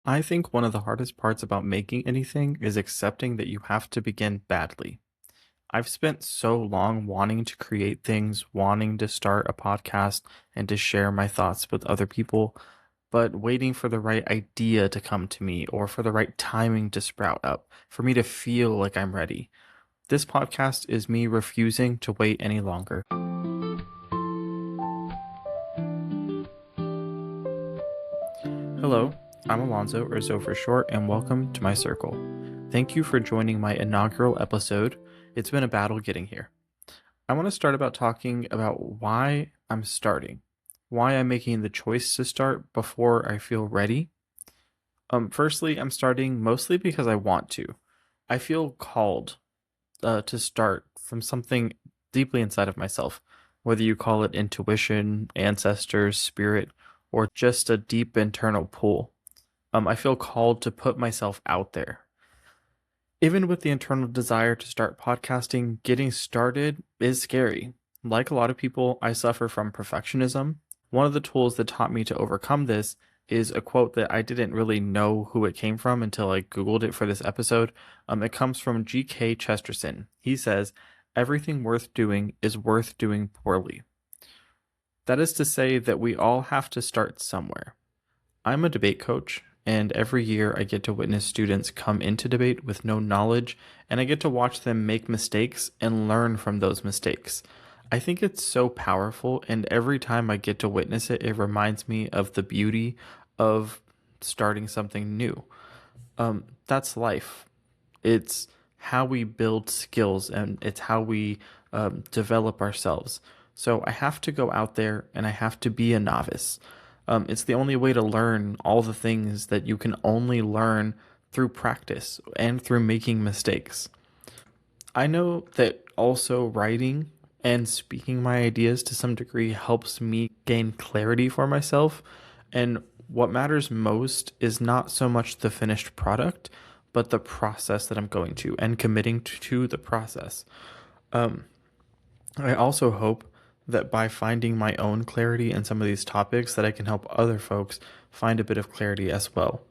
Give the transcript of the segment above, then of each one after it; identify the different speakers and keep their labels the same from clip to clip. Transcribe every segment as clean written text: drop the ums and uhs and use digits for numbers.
Speaker 1: I think one of the hardest parts about making anything is accepting that you have to begin badly. I've spent so long wanting to create things, wanting to start a podcast and to share my thoughts with other people, but waiting for the right idea to come to me or for the right timing to sprout up, for me to feel like I'm ready. This podcast is me refusing to wait any longer. Hello, I'm Alonzo, or Zo for short, and welcome to my circle. Thank you for joining my inaugural episode. It's been a battle getting here. I want to start about talking about why I'm starting, why I'm making the choice to start before I feel ready. Firstly, I'm starting mostly because I want to. I feel called to start from something deeply inside of myself, whether you call it intuition, ancestors, spirit, or just a deep internal pull. I feel called to put myself out there. Even with the internal desire to start podcasting, getting started is scary. Like a lot of people, I suffer from perfectionism. One of the tools that taught me to overcome this is a quote that I didn't really know who it came from until I Googled it for this episode. It comes from G.K. Chesterton. He says, "Everything worth doing is worth doing poorly." That is to say that we all have to start somewhere. I'm a debate coach, and every year I get to witness students come into debate with no knowledge, and I get to watch them make mistakes and learn from those mistakes. I think it's so powerful, and every time I get to witness it, it reminds me of the beauty of starting something new. That's life. It's how we build skills, and it's how we develop ourselves. So I have to go out there and I have to be a novice. It's the only way to learn all the things that you can only learn through practice and through making mistakes. I know that also writing and speaking my ideas to some degree helps me gain clarity for myself. And what matters most is not so much the finished product, but the process that I'm going to and committing to the process. Um, I also hope that by finding my own clarity in some of these topics that I can help other folks find a bit of clarity as well.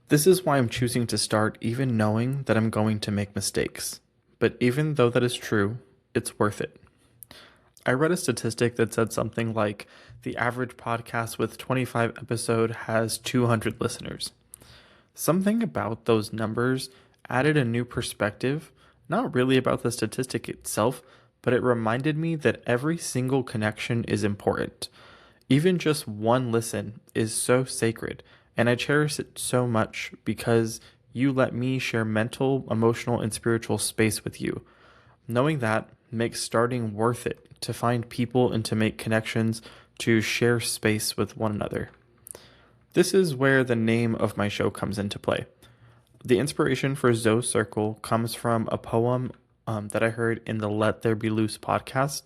Speaker 1: This is why I'm choosing to start even knowing that I'm going to make mistakes. But even though that is true, it's worth it. I read a statistic that said something like the average podcast with 25 episodes has 200 listeners. Something about those numbers added a new perspective, not really about the statistic itself, but it reminded me that every single connection is important. Even just one listen is so sacred, and I cherish it so much because you let me share mental, emotional, and spiritual space with you. Knowing that makes starting worth it to find people and to make connections, to share space with one another. This is where the name of my show comes into play. The inspiration for Zoe's Circle comes from a poem that I heard in the Let There Be Loose podcast.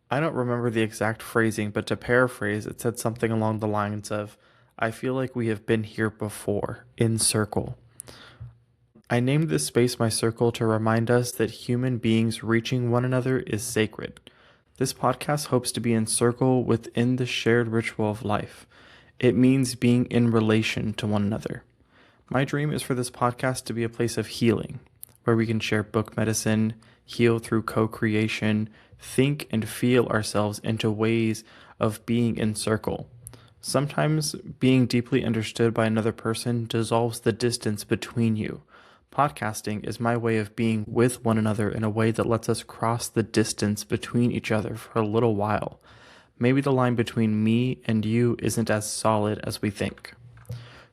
Speaker 1: I don't remember the exact phrasing, but to paraphrase, it said something along the lines of, "I feel like we have been here before, in circle." I named this space my circle to remind us that human beings reaching one another is sacred. This podcast hopes to be in circle within the shared ritual of life. It means being in relation to one another. My dream is for this podcast to be a place of healing, where we can share book medicine, heal through co-creation, think and feel ourselves into ways of being in circle. Sometimes being deeply understood by another person dissolves the distance between you. Podcasting is my way of being with one another in a way that lets us cross the distance between each other for a little while. Maybe the line between me and you isn't as solid as we think.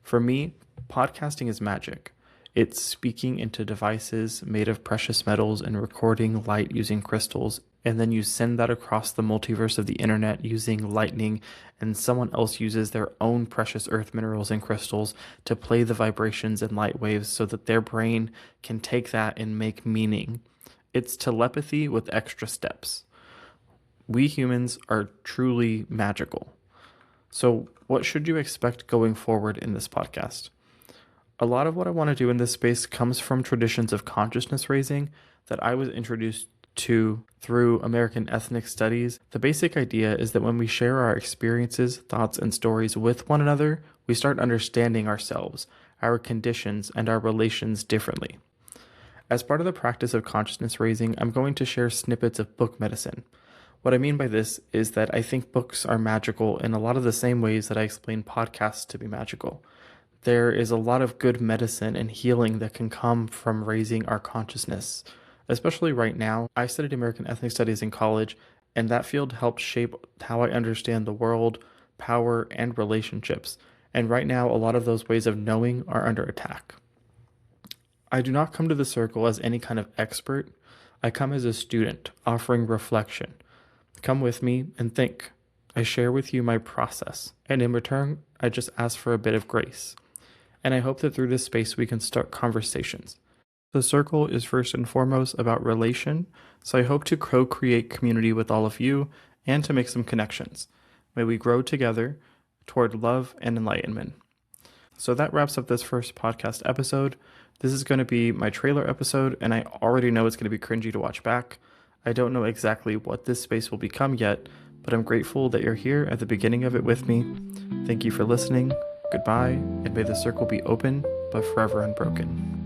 Speaker 1: For me, podcasting is magic. It's speaking into devices made of precious metals and recording light using crystals, and then you send that across the multiverse of the internet using lightning, and someone else uses their own precious earth minerals and crystals to play the vibrations and light waves so that their brain can take that and make meaning. It's telepathy with extra steps. We humans are truly magical. So, what should you expect going forward in this podcast? A lot of what I want to do in this space comes from traditions of consciousness raising that I was introduced to through American ethnic studies, the basic idea is that when we share our experiences, thoughts, and stories with one another, we start understanding ourselves, our conditions, and our relations differently. As part of the practice of consciousness raising, I'm going to share snippets of book medicine. What I mean by this is that I think books are magical in a lot of the same ways that I explain podcasts to be magical. There is a lot of good medicine and healing that can come from raising our consciousness. Especially right now, I studied American ethnic studies in college, and that field helped shape how I understand the world, power, and relationships. And right now, a lot of those ways of knowing are under attack. I do not come to the circle as any kind of expert. I come as a student, offering reflection. Come with me and think. I share with you my process, and in return, I just ask for a bit of grace. And I hope that through this space we can start conversations. The circle is first and foremost about relation, so I hope to co-create community with all of you and to make some connections. May we grow together toward love and enlightenment. So that wraps up this first podcast episode. This is going to be my trailer episode, and I already know it's going to be cringy to watch back. I don't know exactly what this space will become yet, but I'm grateful that you're here at the beginning of it with me. Thank you for listening. Goodbye, and may the circle be open, but forever unbroken.